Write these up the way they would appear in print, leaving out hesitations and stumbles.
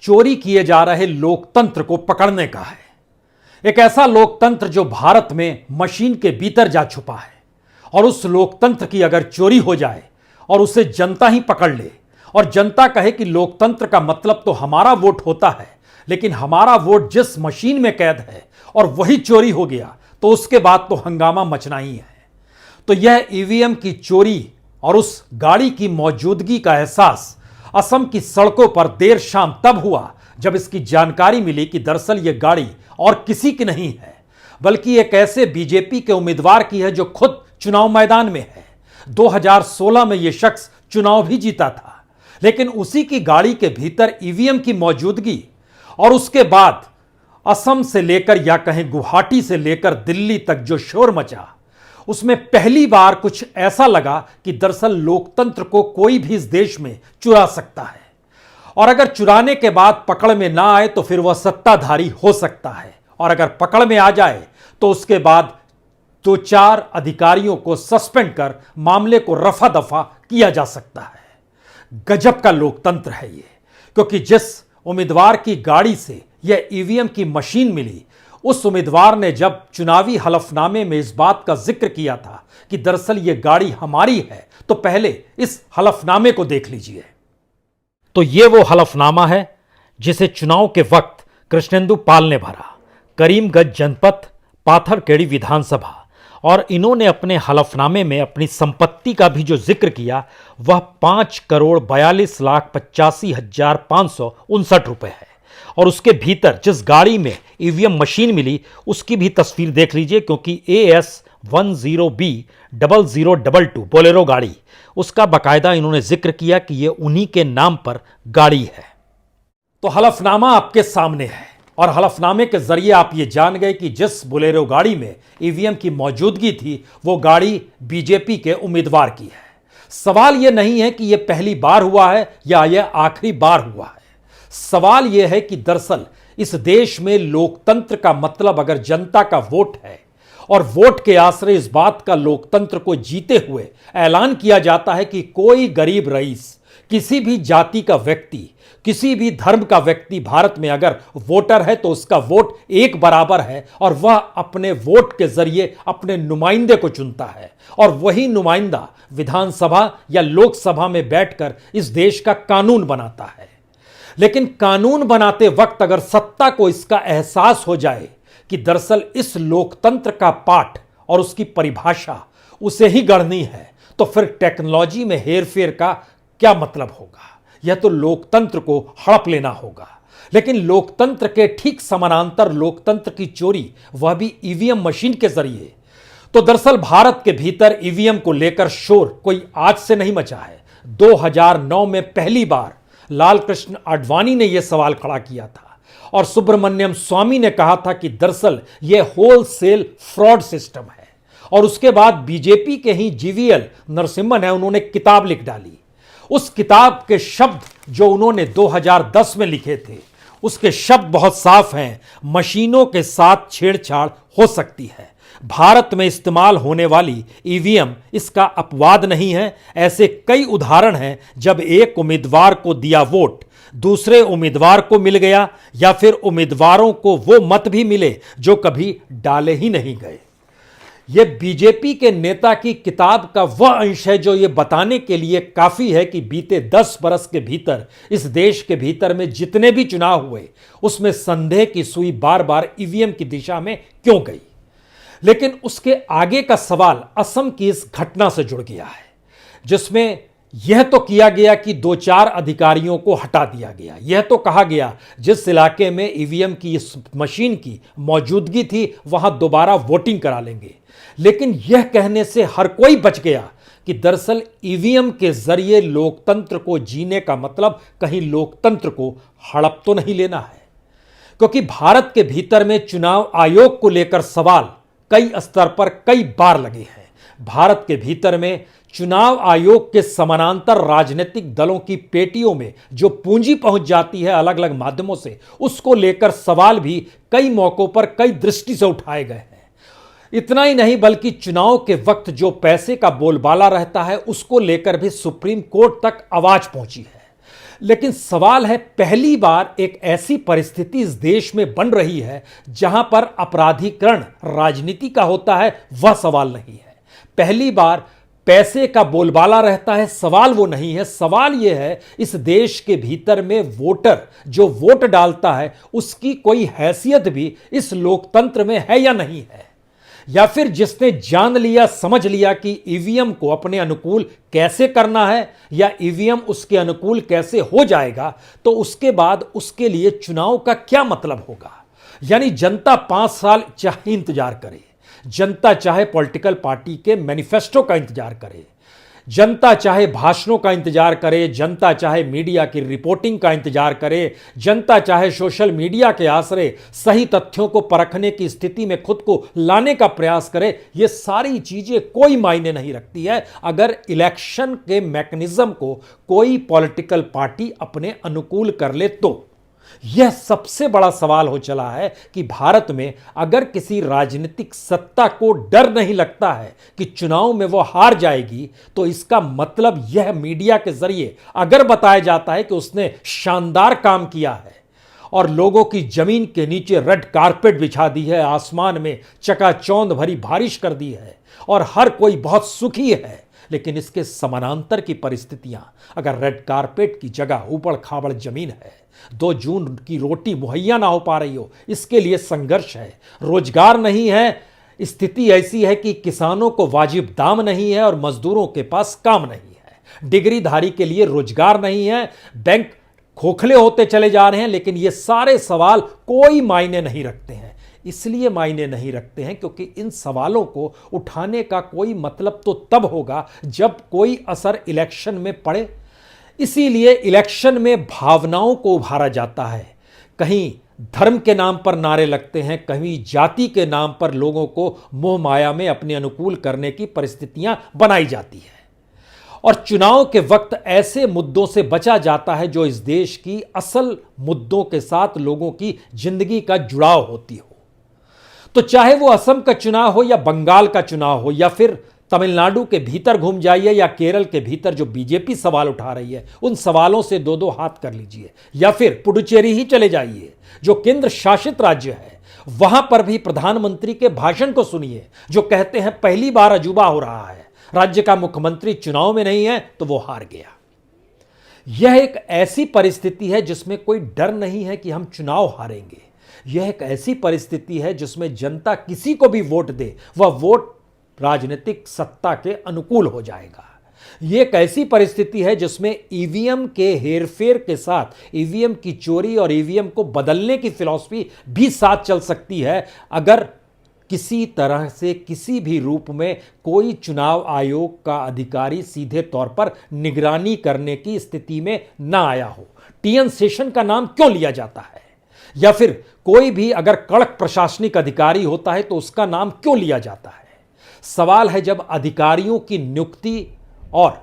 चोरी किए जा रहे लोकतंत्र को पकड़ने का है। एक ऐसा लोकतंत्र जो भारत में मशीन के भीतर जा छुपा है, और उस लोकतंत्र की अगर चोरी हो जाए और उसे जनता ही पकड़ ले और जनता कहे कि लोकतंत्र का मतलब तो हमारा वोट होता है, लेकिन हमारा वोट जिस मशीन में कैद है और वही चोरी हो गया, तो उसके बाद तो हंगामा मचना ही है। तो यह ईवीएम की चोरी और उस गाड़ी की मौजूदगी का एहसास असम की सड़कों पर देर शाम तब हुआ जब इसकी जानकारी मिली कि दरअसल यह गाड़ी और किसी की नहीं है, बल्कि एक ऐसे बीजेपी के उम्मीदवार की है जो खुद चुनाव मैदान में है। 2016 में यह शख्स चुनाव भी जीता था, लेकिन उसी की गाड़ी के भीतर ईवीएम की मौजूदगी और उसके बाद असम से लेकर या कहें गुवाहाटी से लेकर दिल्ली तक जो शोर मचा, उसमें पहली बार कुछ ऐसा लगा कि दरअसल लोकतंत्र को कोई भी इस देश में चुरा सकता है, और अगर चुराने के बाद पकड़ में ना आए तो फिर वह सत्ताधारी हो सकता है, और अगर पकड़ में आ जाए तो उसके बाद 2-4 अधिकारियों को सस्पेंड कर मामले को रफा दफा किया जा सकता है। गजब का लोकतंत्र है ये, क्योंकि जिस उम्मीदवार की गाड़ी से यह ईवीएम की मशीन मिली, उस उम्मीदवार ने जब चुनावी हलफनामे में इस बात का जिक्र किया था कि दरअसल यह गाड़ी हमारी है, तो पहले इस हलफनामे को देख लीजिए। तो यह वो हलफनामा है जिसे चुनाव के वक्त कृष्णेंदु पाल ने भरा, करीमगंज जनपद, पाथरकेड़ी विधानसभा, और इन्होंने अपने हलफनामे में अपनी संपत्ति का भी जो जिक्र किया वह 5,42,85,559 रुपए है। और उसके भीतर जिस गाड़ी में ईवीएम मशीन मिली उसकी भी तस्वीर देख लीजिए, क्योंकि AS10B0022 बोलेरो गाड़ी, उसका बाकायदा इन्होंने जिक्र किया कि यह उन्हीं के नाम पर गाड़ी है। तो हलफनामा आपके सामने है, और हलफनामे के जरिए आप ये जान गए कि जिस बोलेरो गाड़ी में ईवीएम की मौजूदगी थी वो गाड़ी बीजेपी के उम्मीदवार की है। सवाल यह नहीं है कि यह पहली बार हुआ है या यह आखिरी बार हुआ है। सवाल यह है कि दरअसल इस देश में लोकतंत्र का मतलब अगर जनता का वोट है, और वोट के आश्रय इस बात का लोकतंत्र को जीते हुए ऐलान किया जाता है कि कोई गरीब रईस, किसी भी जाति का व्यक्ति, किसी भी धर्म का व्यक्ति भारत में अगर वोटर है तो उसका वोट एक बराबर है, और वह अपने वोट के जरिए अपने नुमाइंदे को चुनता है, और वही नुमाइंदा विधानसभा या लोकसभा में बैठकर इस देश का कानून बनाता है। लेकिन कानून बनाते वक्त अगर सत्ता को इसका एहसास हो जाए कि दरअसल इस लोकतंत्र का पाठ और उसकी परिभाषा उसे ही गढ़नी है, तो फिर टेक्नोलॉजी में हेरफेर का क्या मतलब होगा? यह तो लोकतंत्र को हड़प लेना होगा। लेकिन लोकतंत्र के ठीक समानांतर लोकतंत्र की चोरी, वह भी ईवीएम मशीन के जरिए। तो दरअसल भारत के भीतर ईवीएम को लेकर शोर कोई आज से नहीं मचा है। 2009 में पहली बार लाल कृष्ण आडवाणी ने यह सवाल खड़ा किया था, और सुब्रमण्यम स्वामी ने कहा था कि दरअसल यह होलसेल फ्रॉड सिस्टम है। और उसके बाद बीजेपी के ही जीवीएल नरसिम्हन है, उन्होंने किताब लिख डाली। उस किताब के शब्द जो उन्होंने 2010 में लिखे थे, उसके शब्द बहुत साफ हैं। मशीनों के साथ छेड़छाड़ हो सकती है। भारत में इस्तेमाल होने वाली ईवीएम इसका अपवाद नहीं है। ऐसे कई उदाहरण हैं जब एक उम्मीदवार को दिया वोट दूसरे उम्मीदवार को मिल गया, या फिर उम्मीदवारों को वो मत भी मिले जो कभी डाले ही नहीं गए। यह बीजेपी के नेता की किताब का वह अंश है जो यह बताने के लिए काफी है कि बीते 10 बरस के भीतर इस देश के भीतर में जितने भी चुनाव हुए उसमें संदेह की सुई बार बार ईवीएम की दिशा में क्यों गई। लेकिन उसके आगे का सवाल असम की इस घटना से जुड़ गया है, जिसमें यह तो किया गया कि 2-4 अधिकारियों को हटा दिया गया। यह तो कहा गया जिस इलाके में ईवीएम की इस मशीन की मौजूदगी थी वहां दोबारा वोटिंग करा लेंगे। लेकिन यह कहने से हर कोई बच गया कि दरअसल ईवीएम के जरिए लोकतंत्र को जीने का मतलब कहीं लोकतंत्र को हड़प तो नहीं लेना है। क्योंकि भारत के भीतर में चुनाव आयोग को लेकर सवाल कई स्तर पर कई बार लगे हैं। भारत के भीतर में चुनाव आयोग के समानांतर राजनीतिक दलों की पेटियों में जो पूंजी पहुंच जाती है अलग अलग माध्यमों से, उसको लेकर सवाल भी कई मौकों पर कई दृष्टि से उठाए गए हैं। इतना ही नहीं बल्कि चुनाव के वक्त जो पैसे का बोलबाला रहता है उसको लेकर भी सुप्रीम कोर्ट तक आवाज पहुंची है। लेकिन सवाल है, पहली बार एक ऐसी परिस्थिति इस देश में बन रही है जहां पर अपराधीकरण राजनीति का होता है, वह सवाल नहीं है। पहली बार पैसे का बोलबाला रहता है, सवाल वो नहीं है। सवाल यह है, इस देश के भीतर में वोटर जो वोट डालता है उसकी कोई हैसियत भी इस लोकतंत्र में है या नहीं है। या फिर जिसने जान लिया, समझ लिया कि ईवीएम को अपने अनुकूल कैसे करना है या ईवीएम उसके अनुकूल कैसे हो जाएगा, तो उसके बाद उसके लिए चुनाव का क्या मतलब होगा। यानी जनता 5 साल चाहे इंतजार करे, जनता चाहे पॉलिटिकल पार्टी के मैनिफेस्टो का इंतजार करे, जनता चाहे भाषणों का इंतजार करे, जनता चाहे मीडिया की रिपोर्टिंग का इंतजार करे, जनता चाहे सोशल मीडिया के आसरे सही तथ्यों को परखने की स्थिति में खुद को लाने का प्रयास करे, ये सारी चीजें कोई मायने नहीं रखती है अगर इलेक्शन के मैकेनिज्म को कोई पॉलिटिकल पार्टी अपने अनुकूल कर ले तो। यह सबसे बड़ा सवाल हो चला है कि भारत में अगर किसी राजनीतिक सत्ता को डर नहीं लगता है कि चुनाव में वो हार जाएगी, तो इसका मतलब यह मीडिया के जरिए अगर बताया जाता है कि उसने शानदार काम किया है और लोगों की जमीन के नीचे रेड कारपेट बिछा दी है, आसमान में चकाचौंध भरी बारिश कर दी है और हर कोई बहुत सुखी है, लेकिन इसके समानांतर की परिस्थितियां, अगर रेड कारपेट की जगह ऊबड़ खाबड़ जमीन है, 2 जून की रोटी मुहैया ना हो पा रही हो, इसके लिए संघर्ष है, रोजगार नहीं है, स्थिति ऐसी है कि किसानों को वाजिब दाम नहीं है और मजदूरों के पास काम नहीं है, डिग्रीधारी के लिए रोजगार नहीं है, बैंक खोखले होते चले जा रहे हैं, लेकिन ये सारे सवाल कोई मायने नहीं रखते हैं। इसलिए मायने नहीं रखते हैं क्योंकि इन सवालों को उठाने का कोई मतलब तो तब होगा जब कोई असर इलेक्शन में पड़े। इसीलिए इलेक्शन में भावनाओं को उभारा जाता है। कहीं धर्म के नाम पर नारे लगते हैं, कहीं जाति के नाम पर लोगों को मोह माया में अपने अनुकूल करने की परिस्थितियां बनाई जाती है और चुनाव के वक्त ऐसे मुद्दों से बचा जाता है जो इस देश की असल मुद्दों के साथ लोगों की जिंदगी का जुड़ाव होती हो। तो चाहे वो असम का चुनाव हो या बंगाल का चुनाव हो या फिर तमिलनाडु के भीतर घूम जाइए या केरल के भीतर जो बीजेपी सवाल उठा रही है, उन सवालों से 2-2 हाथ कर लीजिए, या फिर पुडुचेरी ही चले जाइए जो केंद्र शासित राज्य है, वहां पर भी प्रधानमंत्री के भाषण को सुनिए जो कहते हैं पहली बार अजूबा हो रहा है, राज्य का मुख्यमंत्री चुनाव में नहीं है तो वो हार गया। यह एक ऐसी परिस्थिति है जिसमें कोई डर नहीं है कि हम चुनाव हारेंगे। यह एक ऐसी परिस्थिति है जिसमें जनता किसी को भी वोट दे, वह वोट राजनीतिक सत्ता के अनुकूल हो जाएगा। यह एक ऐसी परिस्थिति है जिसमें ईवीएम के हेरफेर के साथ ईवीएम की चोरी और ईवीएम को बदलने की फिलॉसफी भी साथ चल सकती है अगर किसी तरह से किसी भी रूप में कोई चुनाव आयोग का अधिकारी सीधे तौर पर निगरानी करने की स्थिति में ना आया हो। टीएन शेषन का नाम क्यों लिया जाता है, या फिर कोई भी अगर कड़क प्रशासनिक अधिकारी होता है तो उसका नाम क्यों लिया जाता है। सवाल है जब अधिकारियों की नियुक्ति और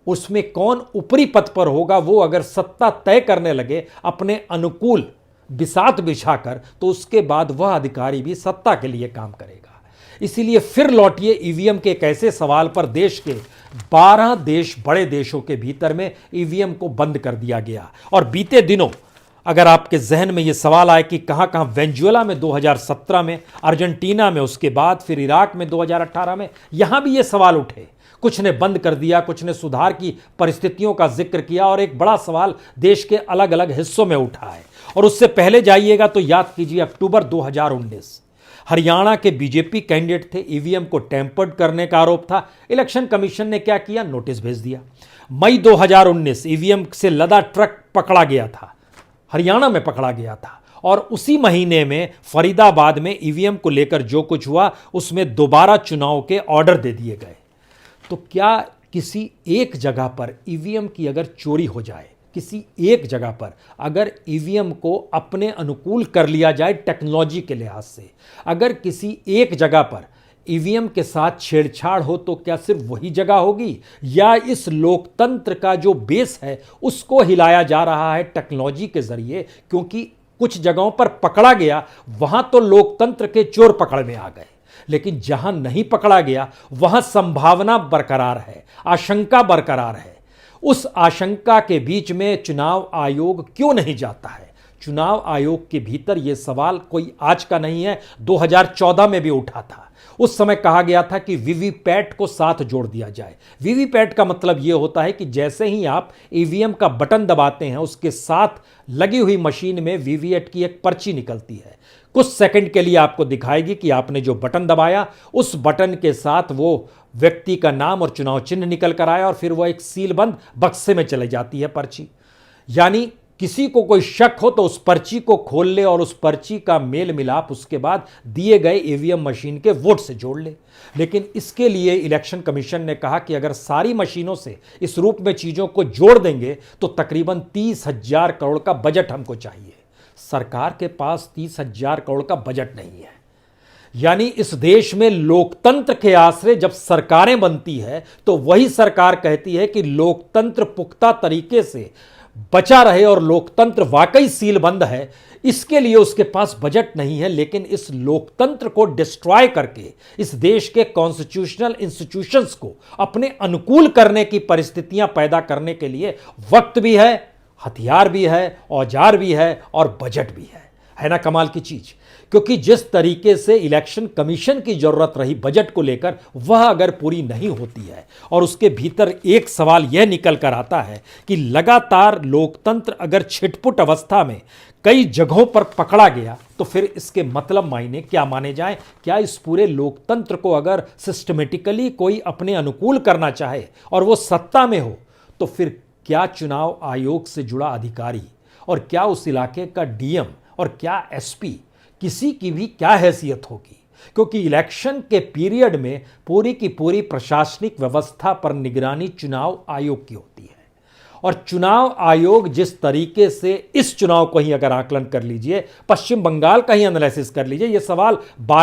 उसमें कौन ऊपरी पद पर होगा वो अगर सत्ता तय करने लगे अपने अनुकूल बिसात बिछाकर, तो उसके बाद वह अधिकारी भी सत्ता के लिए काम करेगा। इसीलिए फिर लौटिए ईवीएम के एक ऐसे सवाल पर देश के 12 देश, बड़े देशों के भीतर में ईवीएम को बंद कर दिया गया। और बीते दिनों अगर आपके जहन में यह सवाल आए कि कहां कहां, वेनेजुएला में 2017 में, अर्जेंटीना में, उसके बाद फिर इराक में 2018 में, यहां भी ये सवाल उठे। कुछ ने बंद कर दिया, कुछ ने सुधार की परिस्थितियों का जिक्र किया और एक बड़ा सवाल देश के अलग अलग हिस्सों में उठा है। और उससे पहले जाइएगा तो याद कीजिए अक्टूबर 2019 हरियाणा के बीजेपी कैंडिडेट थे, ईवीएम को टेम्पर्ड करने का आरोप था। इलेक्शन कमीशन ने क्या किया, नोटिस भेज दिया। मई 2019 ईवीएम से लदा ट्रक पकड़ा गया था, हरियाणा में पकड़ा गया था और उसी महीने में फरीदाबाद में ईवीएम को लेकर जो कुछ हुआ उसमें दोबारा चुनाव के ऑर्डर दे दिए गए। तो क्या किसी एक जगह पर ईवीएम की अगर चोरी हो जाए, किसी एक जगह पर अगर ईवीएम को अपने अनुकूल कर लिया जाए टेक्नोलॉजी के लिहाज से, अगर किसी एक जगह पर ईवीएम के साथ छेड़छाड़ हो तो क्या सिर्फ वही जगह होगी या इस लोकतंत्र का जो बेस है उसको हिलाया जा रहा है टेक्नोलॉजी के जरिए? क्योंकि कुछ जगहों पर पकड़ा गया वहां तो लोकतंत्र के चोर पकड़ में आ गए, लेकिन जहां नहीं पकड़ा गया वहां संभावना बरकरार है, आशंका बरकरार है। उस आशंका के बीच में चुनाव आयोग क्यों नहीं जाता है? चुनाव आयोग के भीतर यह सवाल कोई आज का नहीं है, 2014 में भी उठा था। उस समय कहा गया था कि वीवीपैट को साथ जोड़ दिया जाए। वीवीपैट का मतलब यह होता है कि जैसे ही आप ईवीएम का बटन दबाते हैं, उसके साथ लगी हुई मशीन में वीवीपैट की एक पर्ची निकलती है। कुछ सेकंड के लिए आपको दिखाएगी कि आपने जो बटन दबाया, उस बटन के साथ वो व्यक्ति का नाम और चुनाव चिन्ह निकल कर आया और फिर वह एक सीलबंद बक्से में चले जाती है पर्ची। यानी किसी को कोई शक हो तो उस पर्ची को खोल ले और उस पर्ची का मेल मिलाप उसके बाद दिए गए ईवीएम मशीन के वोट से जोड़ ले। लेकिन इसके लिए इलेक्शन कमीशन ने कहा कि अगर सारी मशीनों से इस रूप में चीजों को जोड़ देंगे तो तकरीबन 30,000 करोड़ का बजट हमको चाहिए। सरकार के पास 30,000 करोड़ का बजट नहीं है। यानी इस देश में लोकतंत्र के आश्रय जब सरकारें बनती है तो वही सरकार कहती है कि लोकतंत्र पुख्ता तरीके से बचा रहे और लोकतंत्र वाकई सीलबंद है, इसके लिए उसके पास बजट नहीं है। लेकिन इस लोकतंत्र को डिस्ट्रॉय करके इस देश के कॉन्स्टिट्यूशनल इंस्टीट्यूशंस को अपने अनुकूल करने की परिस्थितियां पैदा करने के लिए वक्त भी है, हथियार भी है, औजार भी है और बजट भी है ना कमाल की चीज। क्योंकि जिस तरीके से इलेक्शन कमीशन की जरूरत रही बजट को लेकर, वह अगर पूरी नहीं होती है और उसके भीतर एक सवाल यह निकल कर आता है कि लगातार लोकतंत्र अगर छिटपुट अवस्था में कई जगहों पर पकड़ा गया तो फिर इसके मतलब मायने क्या माने जाएं? क्या इस पूरे लोकतंत्र को अगर सिस्टमेटिकली कोई अपने अनुकूल करना चाहे और वो सत्ता में हो तो फिर क्या चुनाव आयोग से जुड़ा अधिकारी और क्या उस इलाके का डीएम और क्या एसपी, किसी की भी क्या हैसियत होगी? क्योंकि इलेक्शन के पीरियड में पूरी की पूरी प्रशासनिक व्यवस्था पर निगरानी चुनाव आयोग की होती है। और चुनाव आयोग जिस तरीके से इस चुनाव को ही अगर आकलन कर लीजिए, पश्चिम बंगाल का ही एनालिसिस कर लीजिए, यह सवाल बार